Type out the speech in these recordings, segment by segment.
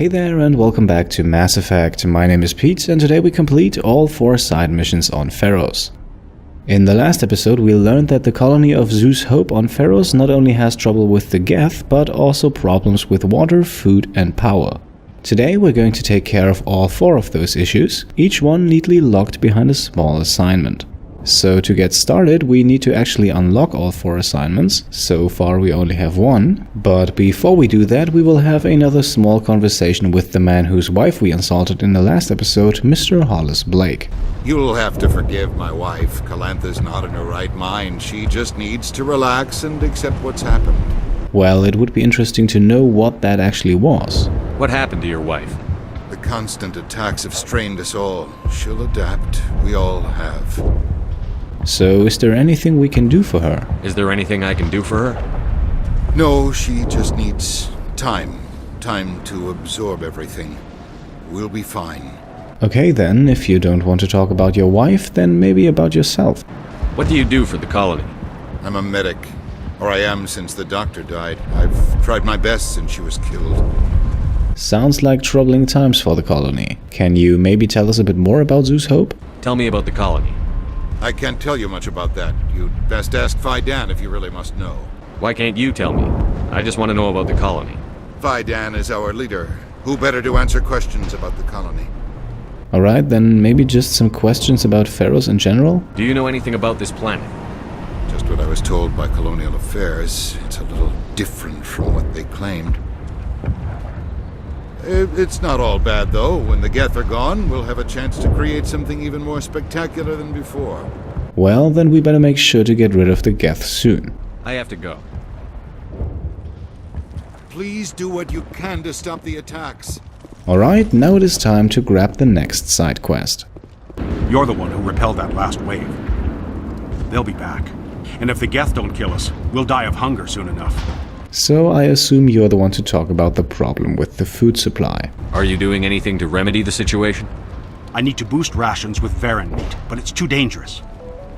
Hey there and welcome back to Mass Effect. My name is Pete and today we complete all 4 side missions on Feros. In the last episode we learned that the colony of Zeus Hope on Feros not only has trouble with the Geth, but also problems with water, food and power. Today we're going to take care of all 4 of those issues, each one neatly locked behind a small assignment. So to get started we need to actually unlock all 4 assignments. So far we only have 1, but before we do that we will have another small conversation with the man whose wife we insulted in the last episode, Mr. Hollis Blake. You'll have to forgive my wife. Calantha's not in her right mind. She just needs to relax and accept what's happened. Well, it would be interesting to know what that actually was. What happened to your wife? The constant attacks have strained us all. She'll adapt. We all have. So, is there anything we can do for her? Is there anything I can do for her? No, she just needs time. Time to absorb everything. We'll be fine. Okay then, if you don't want to talk about your wife, then maybe about yourself. What do you do for the colony? I'm a medic. Or I am since the doctor died. I've tried my best since she was killed. Sounds like troubling times for the colony. Can you maybe tell us a bit more about Zeus Hope? Tell me about the colony. I can't tell you much about that. You'd best ask Fidan if you really must know. Why can't you tell me? I just want to know about the colony. Fidan is our leader. Who better to answer questions about the colony? Alright, then maybe just some questions about Feros in general? Do you know anything about this planet? Just what I was told by Colonial Affairs. It's a little different from what they claimed. It's not all bad, though. When the Geth are gone, we'll have a chance to create something even more spectacular than before. Well, then we better make sure to get rid of the Geth soon. I have to go. Please do what you can to stop the attacks. Alright, now it is time to grab the next side quest. You're the one who repelled that last wave. They'll be back. And if the Geth don't kill us, we'll die of hunger soon enough. So I assume you're the one to talk about the problem with the food supply. Are you doing anything to remedy the situation? I need to boost rations with Varren Meat, but it's too dangerous.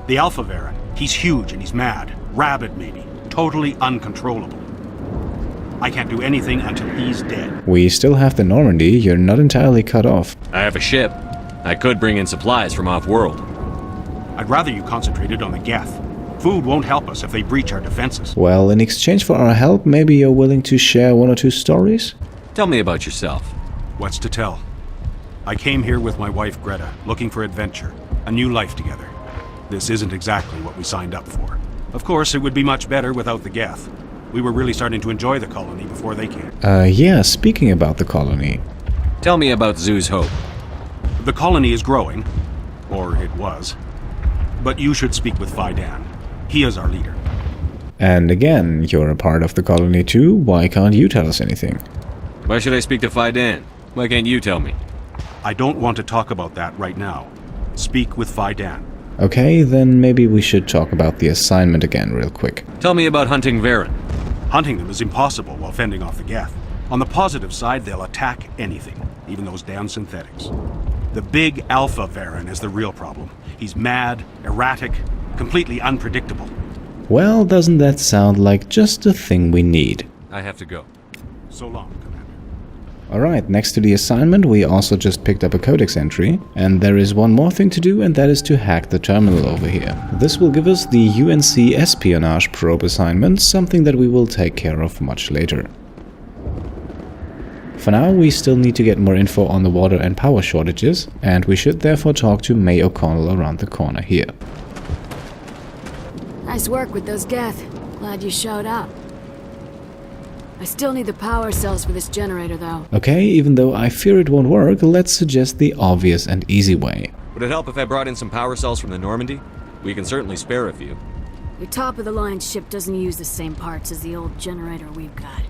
The Alpha Varren, he's huge and he's mad. Rabid maybe. Totally uncontrollable. I can't do anything until he's dead. We still have the Normandy, you're not entirely cut off. I have a ship. I could bring in supplies from off-world. I'd rather you concentrated on the Geth. Food won't help us if they breach our defenses. Well, in exchange for our help, maybe you're willing to share 1 or 2 stories? Tell me about yourself. What's to tell? I came here with my wife Greta, looking for adventure, a new life together. This isn't exactly what we signed up for. Of course, it would be much better without the Geth. We were really starting to enjoy the colony before they came. Yeah, speaking about the colony. Tell me about Zeus Hope. The colony is growing. Or it was. But you should speak with Fidan. He is our leader. And again, you're a part of the colony too, why can't you tell us anything? Why should I speak to Fidan? Why can't you tell me? I don't want to talk about that right now. Speak with Fidan. Okay, then maybe we should talk about the assignment again real quick. Tell me about hunting Varren. Hunting them is impossible while fending off the Geth. On the positive side, they'll attack anything, even those damn synthetics. The big Alpha Varren is the real problem. He's mad, erratic, completely unpredictable. Well, doesn't that sound like just the thing we need? I have to go. So long, Commander. Alright, next to the assignment we also just picked up a codex entry, and there is one more thing to do, and that is to hack the terminal over here. This will give us the UNC Espionage probe assignment, something that we will take care of much later. For now, we still need to get more info on the water and power shortages, and we should therefore talk to May O'Connell around the corner here. Nice work with those Geth. Glad you showed up. I still need the power cells for this generator, though. Okay, even though I fear it won't work, let's suggest the obvious and easy way. Would it help if I brought in some power cells from the Normandy? We can certainly spare a few. Your top-of-the-line ship doesn't use the same parts as the old generator we've got.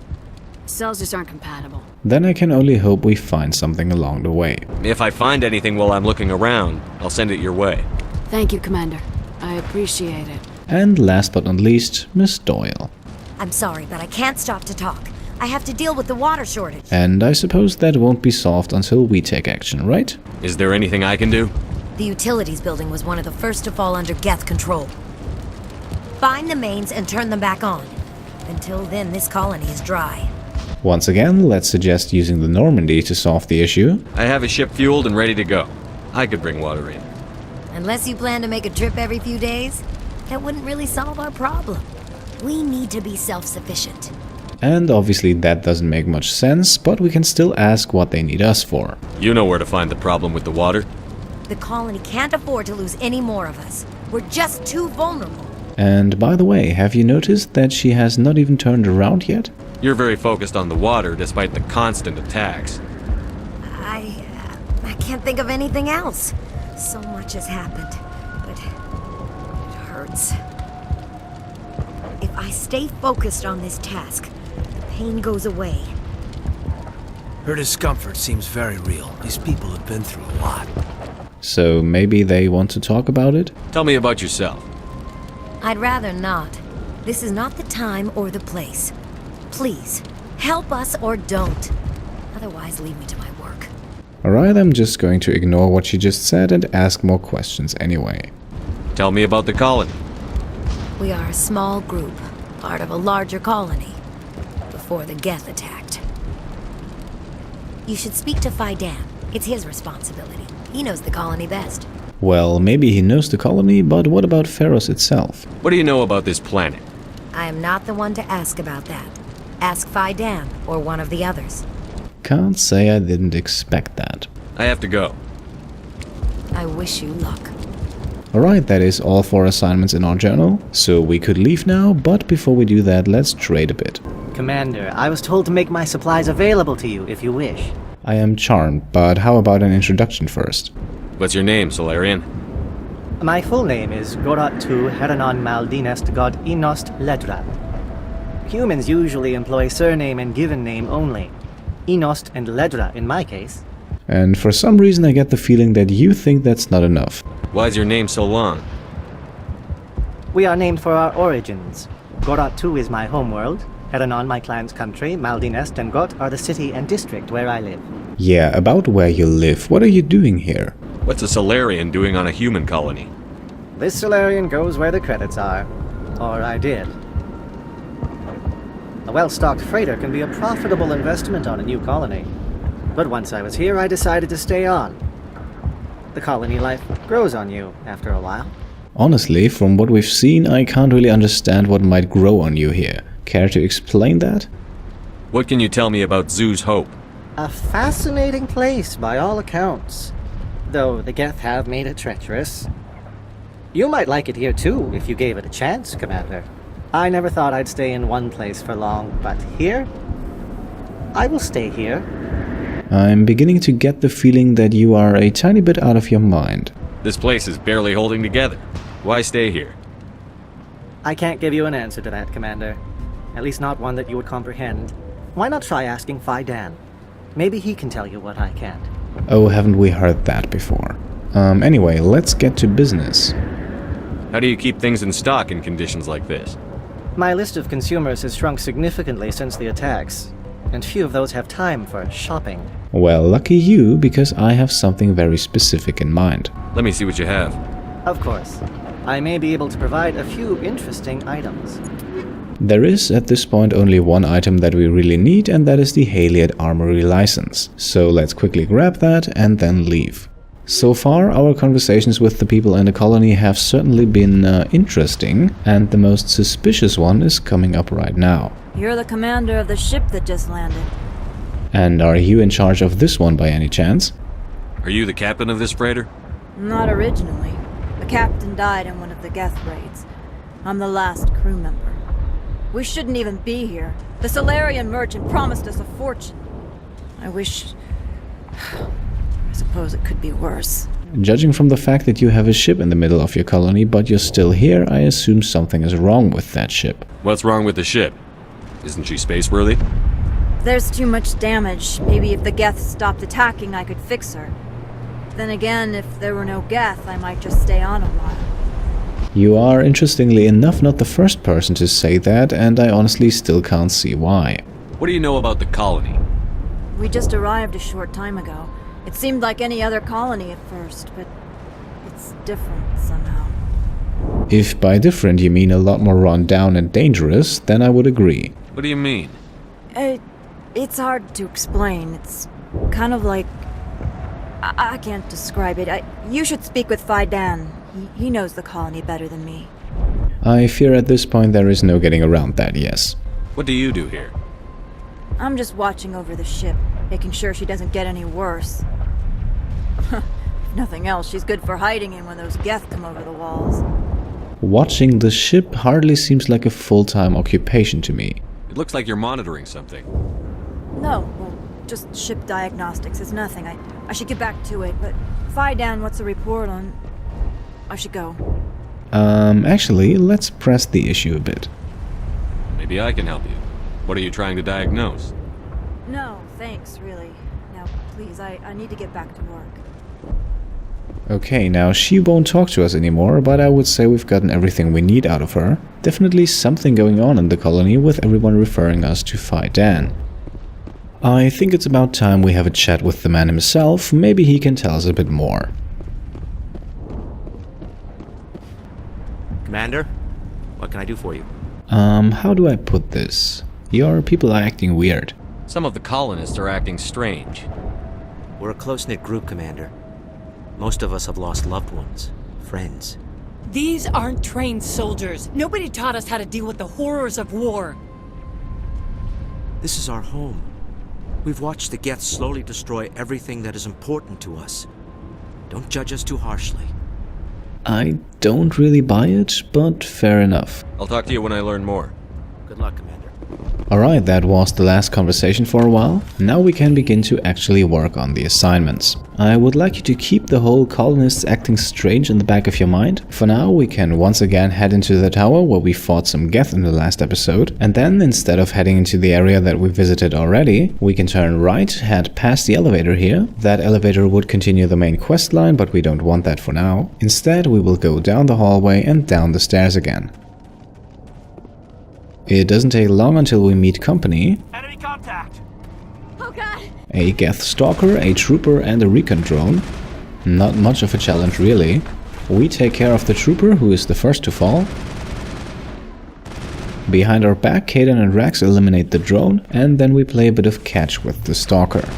The cells just aren't compatible. Then I can only hope we find something along the way. If I find anything while I'm looking around, I'll send it your way. Thank you, Commander. I appreciate it. And last but not least, Miss Doyle. I'm sorry, but I can't stop to talk. I have to deal with the water shortage. And I suppose that won't be solved until we take action, right? Is there anything I can do? The utilities building was one of the first to fall under Geth control. Find the mains and turn them back on. Until then, this colony is dry. Once again, let's suggest using the Normandy to solve the issue. I have a ship fueled and ready to go. I could bring water in. Unless you plan to make a trip every few days, that wouldn't really solve our problem. We need to be self-sufficient. And obviously that doesn't make much sense, but we can still ask what they need us for. You know where to find the problem with the water. The colony can't afford to lose any more of us. We're just too vulnerable. And by the way, have you noticed that she has not even turned around yet? You're very focused on the water despite the constant attacks. I can't think of anything else. So much has happened, but it hurts. If I stay focused on this task, the pain goes away. Her discomfort seems very real. These people have been through a lot. So maybe they want to talk about it? Tell me about yourself. I'd rather not. This is not the time or the place. Please, help us or don't. Otherwise, leave me to my work. Alright, I'm just going to ignore what she just said and ask more questions anyway. Tell me about the colony. We are a small group, part of a larger colony, before the Geth attacked. You should speak to Faidan. It's his responsibility. He knows the colony best. Well, maybe he knows the colony, but what about Feros itself? What do you know about this planet? I am not the one to ask about that. Ask Faidan or one of the others. Can't say I didn't expect that. I have to go. I wish you luck. Alright, that is all 4 assignments in our journal, so we could leave now, but before we do that, let's trade a bit. Commander, I was told to make my supplies available to you if you wish. I am charmed, but how about an introduction first? What's your name, Solarian? My full name is Goratu Heranon Maldinest God Inost Ledra. Humans usually employ surname and given name only. Inost and Ledra in my case. And for some reason I get the feeling that you think that's not enough. Why is your name so long? We are named for our origins. Goratu is my homeworld, Heranon my clan's country, Maldinest and Got are the city and district where I live. Yeah, about where you live. What are you doing here? What's a Solarian doing on a human colony? This Solarian goes where the credits are. Or I did. A well-stocked freighter can be a profitable investment on a new colony. But once I was here, I decided to stay on. The colony life grows on you after a while. Honestly, from what we've seen, I can't really understand what might grow on you here. Care to explain that? What can you tell me about Zoo's Hope? A fascinating place by all accounts. Though the Geth have made it treacherous. You might like it here too, if you gave it a chance, Commander. I never thought I'd stay in one place for long, but here? I will stay here. I'm beginning to get the feeling that you are a tiny bit out of your mind. This place is barely holding together. Why stay here? I can't give you an answer to that, Commander. At least not one that you would comprehend. Why not try asking Faidan? Maybe he can tell you what I can't. Oh, haven't we heard that before? Anyway, let's get to business. How do you keep things in stock in conditions like this? My list of consumers has shrunk significantly since the attacks, and few of those have time for shopping. Well, lucky you, because I have something very specific in mind. Let me see what you have. Of course. I may be able to provide a few interesting items. There is, at this point, only one item that we really need, and that is the Haliad Armory license. So let's quickly grab that and then leave. So far, our conversations with the people in the colony have certainly been interesting, and the most suspicious one is coming up right now. You're the commander of the ship that just landed. And are you in charge of this one by any chance? Are you the captain of this freighter? Not originally. The captain died in one of the Geth raids. I'm the last crew member. We shouldn't even be here. The Solarian merchant promised us a fortune. I suppose it could be worse. Judging from the fact that you have a ship in the middle of your colony, but you're still here, I assume something is wrong with that ship. What's wrong with the ship? Isn't she spaceworthy? There's too much damage. Maybe if the Geth stopped attacking, I could fix her. Then again, if there were no Geth, I might just stay on a while. You are, interestingly enough, not the first person to say that, and I honestly still can't see why. What do you know about the colony? We just arrived a short time ago. It seemed like any other colony at first, but it's different somehow. If by different you mean a lot more run down and dangerous, then I would agree. What do you mean? It's hard to explain. It's kind of like... I can't describe it. You should speak with Feros. He knows the colony better than me. I fear at this point there is no getting around that, yes. What do you do here? I'm just watching over the ship, making sure she doesn't get any worse. If nothing else, she's good for hiding in when those Geth come over the walls. Watching the ship hardly seems like a full-time occupation to me. It looks like you're monitoring something. No, well, just ship diagnostics. It's nothing. I should get back to it, but Feros, what's the report on... I should go. Actually, let's press the issue a bit. Maybe I can help you. What are you trying to diagnose? No, thanks, really. Now, please, I need to get back to work. Okay, now she won't talk to us anymore, but I would say we've gotten everything we need out of her. Definitely something going on in the colony with everyone referring us to Feros. I think it's about time we have a chat with the man himself. Maybe he can tell us a bit more. Commander, what can I do for you? How do I put this? Your people are acting weird. Some of the colonists are acting strange. We're a close-knit group, Commander. Most of us have lost loved ones, friends. These aren't trained soldiers. Nobody taught us how to deal with the horrors of war. This is our home. We've watched the Geth slowly destroy everything that is important to us. Don't judge us too harshly. I don't really buy it, but fair enough. I'll talk to you when I learn more. Good luck, Commander. Alright, that was the last conversation for a while. Now we can begin to actually work on the assignments. I would like you to keep the whole colonists acting strange in the back of your mind. For now, we can once again head into the tower where we fought some Geth in the last episode, and then instead of heading into the area that we visited already, we can turn right, head past the elevator here. That elevator would continue the main quest line, but we don't want that for now. Instead, we will go down the hallway and down the stairs again. It doesn't take long until we meet company. Enemy contact! Oh god! A Geth Stalker, a Trooper and a Recon drone. Not much of a challenge really. We take care of the Trooper, who is the first to fall. Behind our back, Kaidan and Rex eliminate the drone, and then we play a bit of catch with the Stalker.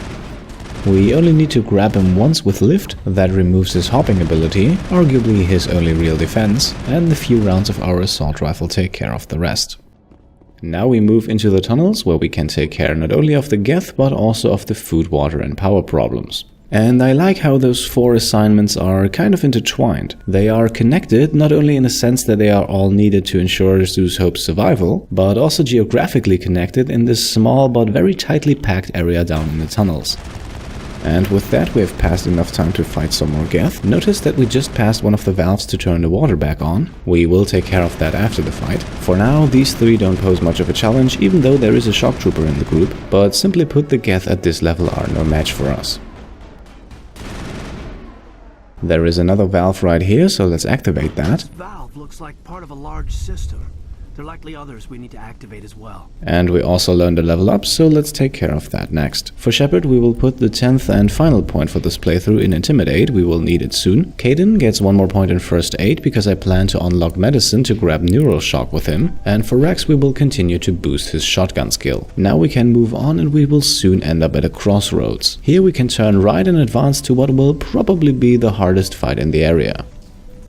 We only need to grab him once with lift, that removes his hopping ability, arguably his only real defense, and the few rounds of our assault rifle take care of the rest. Now we move into the tunnels, where we can take care not only of the Geth, but also of the food, water and power problems. And I like how those 4 assignments are kind of intertwined. They are connected, not only in the sense that they are all needed to ensure Zeus Hope's survival, but also geographically connected in this small but very tightly packed area down in the tunnels. And with that, we have passed enough time to fight some more Geth. Notice that we just passed one of the valves to turn the water back on. We will take care of that after the fight. For now, these 3 don't pose much of a challenge, even though there is a shock trooper in the group, but simply put, the Geth at this level are no match for us. There is another valve right here, so let's activate that. This valve looks like part of a large system. There are likely others we need to activate as well. And we also learned to level up, so let's take care of that next. For Shepard, we will put the 10th and final point for this playthrough in Intimidate. We will need it soon. Kaidan gets 1 more point in First Aid, because I plan to unlock Medicine to grab Neural Shock with him. And for Rex, we will continue to boost his shotgun skill. Now we can move on, and we will soon end up at a Crossroads. Here we can turn right and advance to what will probably be the hardest fight in the area.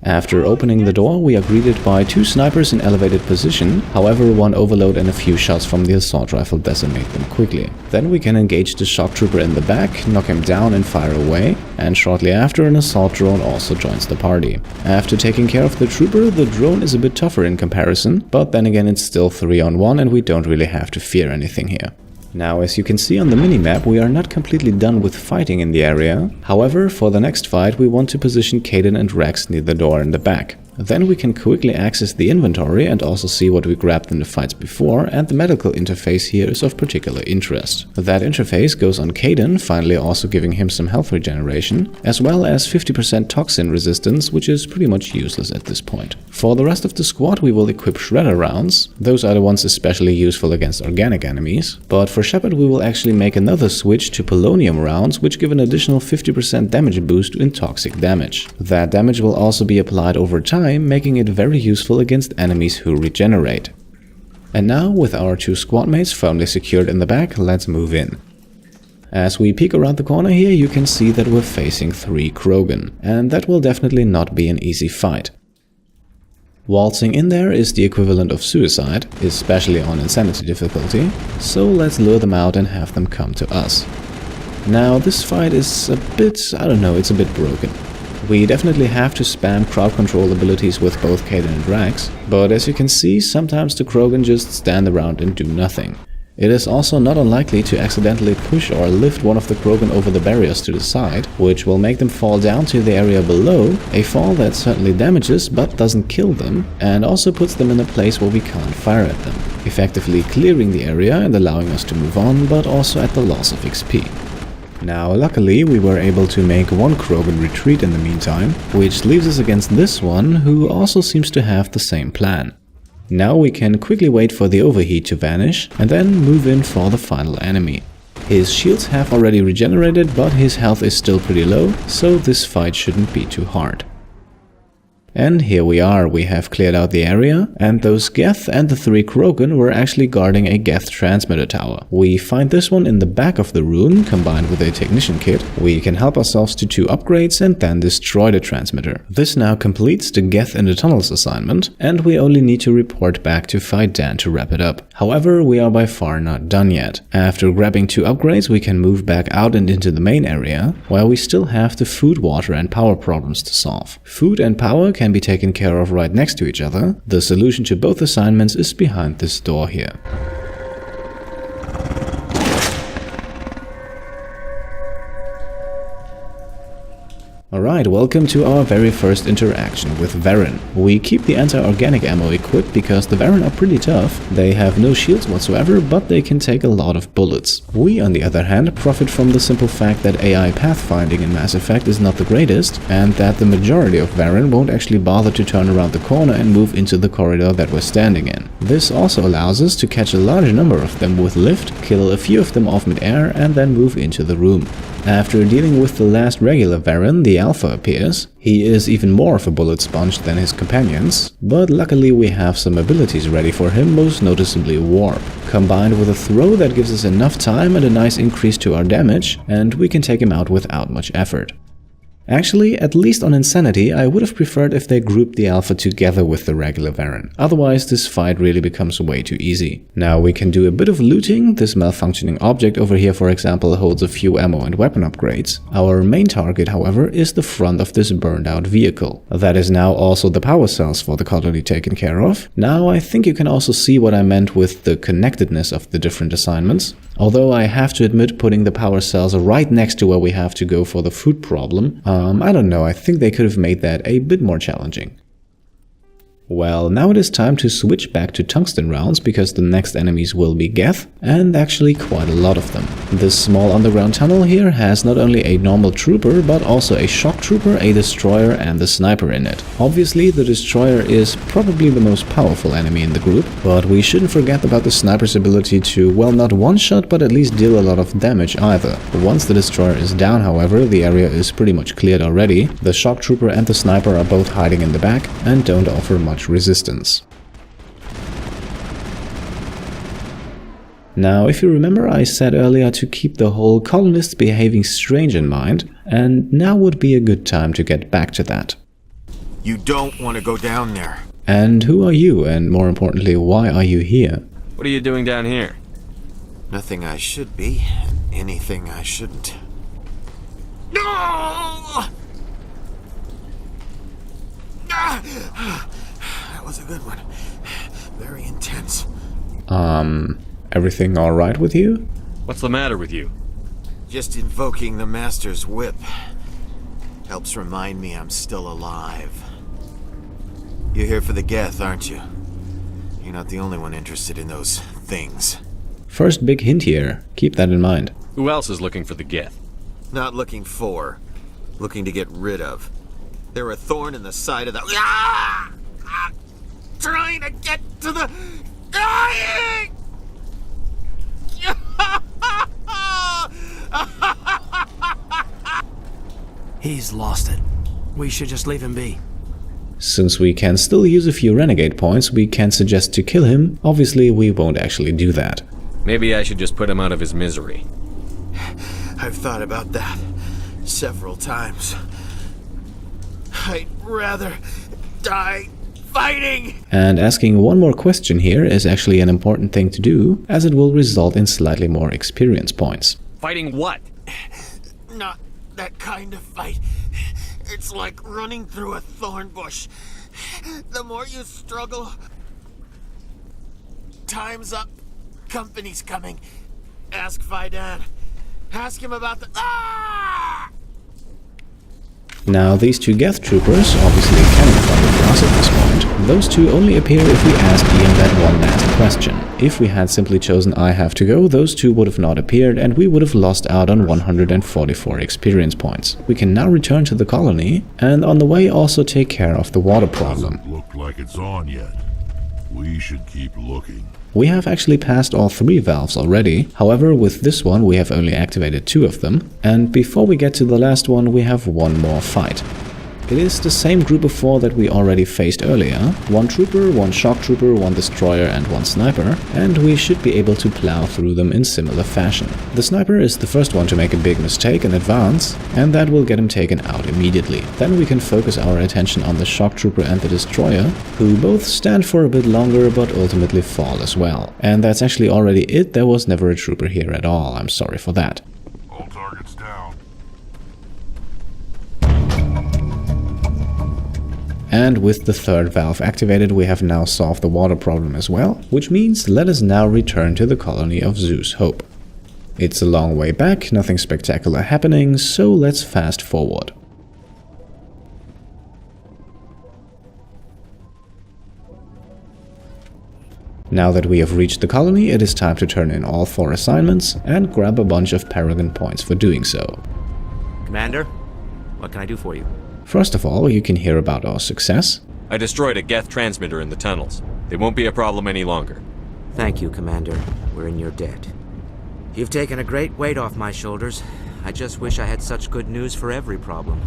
After opening the door, we are greeted by 2 snipers in elevated position. However, 1 overload and a few shots from the assault rifle decimate them quickly. Then we can engage the shock trooper in the back, knock him down and fire away. And shortly after, an assault drone also joins the party. After taking care of the trooper, the drone is a bit tougher in comparison, but then again it's still 3-on-1 and we don't really have to fear anything here. Now, as you can see on the minimap, we are not completely done with fighting in the area. However, for the next fight, we want to position Kaidan and Rex near the door in the back. Then we can quickly access the inventory and also see what we grabbed in the fights before, and the medical interface here is of particular interest. That interface goes on Kaidan, finally also giving him some health regeneration, as well as 50% toxin resistance, which is pretty much useless at this point. For the rest of the squad, we will equip Shredder rounds. Those are the ones especially useful against organic enemies. But for Shepard, we will actually make another switch to polonium rounds, which give an additional 50% damage boost in toxic damage. That damage will also be applied over time, making it very useful against enemies who regenerate. And now, with our 2 squad mates firmly secured in the back, let's move in. As we peek around the corner here, you can see that we're facing 3 Krogan, and that will definitely not be an easy fight. Waltzing in there is the equivalent of suicide, especially on insanity difficulty, so let's lure them out and have them come to us. Now, this fight is a bit, I don't know, it's a bit broken. We definitely have to spam crowd control abilities with both Kaden and Drax, but as you can see, sometimes the Krogan just stand around and do nothing. It is also not unlikely to accidentally push or lift one of the Krogan over the barriers to the side, which will make them fall down to the area below, a fall that certainly damages but doesn't kill them, and also puts them in a place where we can't fire at them, effectively clearing the area and allowing us to move on, but also at the loss of XP. Now, luckily, we were able to make 1 Krogan retreat in the meantime, which leaves us against this one, who also seems to have the same plan. Now we can quickly wait for the overheat to vanish, and then move in for the final enemy. His shields have already regenerated, but his health is still pretty low, so this fight shouldn't be too hard. And here we are, we have cleared out the area, and those Geth and the 3 Krogan were actually guarding a Geth transmitter tower. We find this one in the back of the room, combined with a technician kit. We can help ourselves to 2 upgrades and then destroy the transmitter. This now completes the Geth in the tunnels assignment, and we only need to report back to Feros to wrap it up. However, we are by far not done yet. After grabbing 2 upgrades, we can move back out and into the main area, where we still have the food, water and power problems to solve. Food and power can be taken care of right next to each other. The solution to both assignments is behind this door here. Alright, welcome to our very first interaction with Varren. We keep the anti-organic ammo equipped because the Varren are pretty tough. They have no shields whatsoever, but they can take a lot of bullets. We, on the other hand, profit from the simple fact that AI pathfinding in Mass Effect is not the greatest, and that the majority of Varren won't actually bother to turn around the corner and move into the corridor that we're standing in. This also allows us to catch a large number of them with lift, kill a few of them off mid-air, and then move into the room. After dealing with the last regular Varren, the Alpha appears. He is even more of a bullet sponge than his companions, but luckily we have some abilities ready for him, most noticeably Warp, combined with a throw that gives us enough time and a nice increase to our damage, and we can take him out without much effort. Actually, at least on Insanity, I would have preferred if they grouped the Alpha together with the regular Varren. Otherwise, this fight really becomes way too easy. Now we can do a bit of looting. This malfunctioning object over here, for example, holds a few ammo and weapon upgrades. Our main target, however, is the front of this burned out vehicle. That is now also the power cells for the colony taken care of. Now I think you can also see what I meant with the connectedness of the different assignments. Although I have to admit, putting the power cells right next to where we have to go for the food problem, I don't know, I think they could have made that a bit more challenging. Well, now it is time to switch back to tungsten rounds, because the next enemies will be Geth, and actually quite a lot of them. This small underground tunnel here has not only a normal trooper, but also a shock trooper, a destroyer and the sniper in it. Obviously, the destroyer is probably the most powerful enemy in the group, but we shouldn't forget about the sniper's ability to, well, not one-shot, but at least deal a lot of damage either. Once the destroyer is down, however, the area is pretty much cleared already. The shock trooper and the sniper are both hiding in the back and don't offer much resistance. Now, if you remember, I said earlier to keep the whole colonists behaving strange in mind, and now would be a good time to get back to that. You don't want to go down there. And who are you, and more importantly, why are you here? What are you doing down here? Nothing I should be, anything I shouldn't. No! That was a good one. Very intense. Everything alright with you? What's the matter with you? Just invoking the Master's whip helps remind me I'm still alive. You're here for the Geth, aren't you? You're not the only one interested in those things. First big hint here. Keep that in mind. Who else is looking for the Geth? Not looking for. Looking to get rid of. They're a thorn in the side of the... Ah! I'm trying to get to the... Dying! He's lost it. We should just leave him be. Since we can still use a few renegade points, we can suggest to kill him. Obviously, we won't actually do that. Maybe I should just put him out of his misery. I've thought about that several times. I'd rather die fighting! And asking one more question here is actually an important thing to do, as it will result in slightly more experience points. Fighting what? Not that kind of fight. It's like running through a thorn bush. The more you struggle... Time's up. Company's coming. Ask Faidan. Ask him about the... Ah! Now, these two Geth troopers obviously cannot fight with us at this point. Those two only appear if we ask Ian that one last question. If we had simply chosen I have to go, those two would have not appeared and we would have lost out on 144 experience points. We can now return to the colony and on the way also take care of the water problem. Doesn't look like it's on yet. We should keep looking. We have actually passed all 3 valves already, however with this one we have only activated 2 of them, and before we get to the last one we have one more fight. It is the same group of 4 that we already faced earlier, 1 trooper, 1 shock trooper, 1 destroyer and 1 sniper, and we should be able to plow through them in similar fashion. The sniper is the first one to make a big mistake and advance, and that will get him taken out immediately. Then we can focus our attention on the shock trooper and the destroyer, who both stand for a bit longer but ultimately fall as well. And that's actually already it, there was never a trooper here at all, I'm sorry for that. All targets down. And with the 3rd valve activated, we have now solved the water problem as well, which means let us now return to the colony of Zeus Hope. It's a long way back, nothing spectacular happening, so let's fast forward. Now that we have reached the colony, it is time to turn in all 4 assignments and grab a bunch of Paragon points for doing so. Commander, what can I do for you? First of all, you can hear about our success. I destroyed a Geth transmitter in the tunnels. They won't be a problem any longer. Thank you, Commander. We're in your debt. You've taken a great weight off my shoulders. I just wish I had such good news for every problem.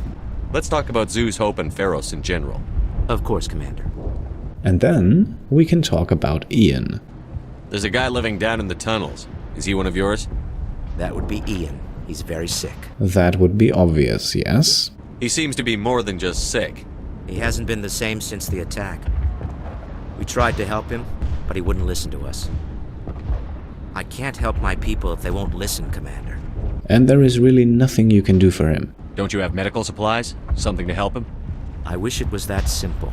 Let's talk about Zeus, Hope, and Feros in general. Of course, Commander. And then we can talk about Ian. There's a guy living down in the tunnels. Is he one of yours? That would be Ian. He's very sick. That would be obvious, yes? He seems to be more than just sick. He hasn't been the same since the attack. We tried to help him, but he wouldn't listen to us. I can't help my people if they won't listen, Commander. And there is really nothing you can do for him. Don't you have medical supplies? Something to help him? I wish it was that simple.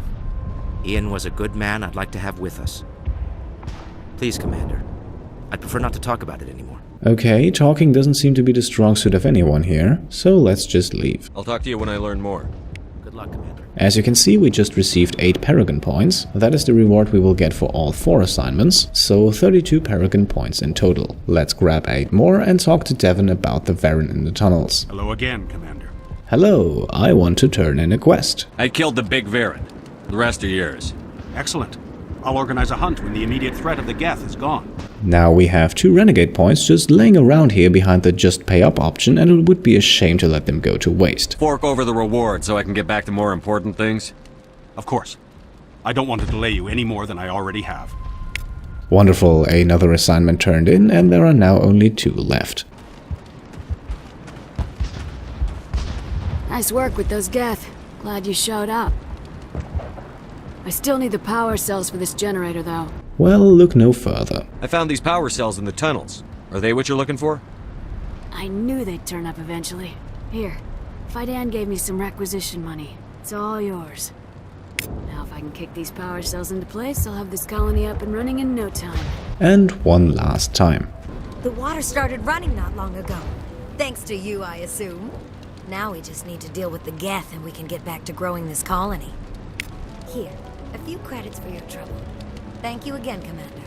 Ian was a good man I'd like to have with us. Please, Commander. I'd prefer not to talk about it anymore. Okay, talking doesn't seem to be the strong suit of anyone here, so let's just leave. I'll talk to you when I learn more. Good luck, Commander. As you can see, we just received 8 Paragon points. That is the reward we will get for all 4 assignments, so 32 Paragon points in total. Let's grab 8 more and talk to Devon about the Varren in the tunnels. Hello again, Commander. Hello, I want to turn in a quest. I killed the big Varren. The rest are yours. Excellent. I'll organize a hunt when the immediate threat of the Geth is gone. Now we have 2 renegade points just laying around here behind the just pay up option, and it would be a shame to let them go to waste. Fork over the reward so I can get back to more important things? Of course. I don't want to delay you any more than I already have. Wonderful, another assignment turned in, and there are now only 2 left. Nice work with those Geth. Glad you showed up. I still need the power cells for this generator, though. Well, look no further. I found these power cells in the tunnels. Are they what you're looking for? I knew they'd turn up eventually. Here, Faidan gave me some requisition money. It's all yours. Now if I can kick these power cells into place, I'll have this colony up and running in no time. And one last time. The water started running not long ago. Thanks to you, I assume. Now we just need to deal with the Geth and we can get back to growing this colony. Here, a few credits for your trouble. Thank you again, Commander.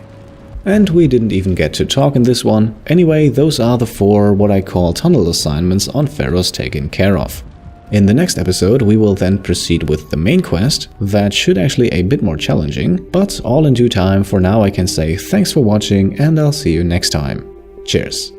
And we didn't even get to talk in this one. Anyway, those are the 4 what I call tunnel assignments on Feros taken care of. In the next episode, we will then proceed with the main quest. That should actually be a bit more challenging, but all in due time. For now I can say thanks for watching and I'll see you next time. Cheers.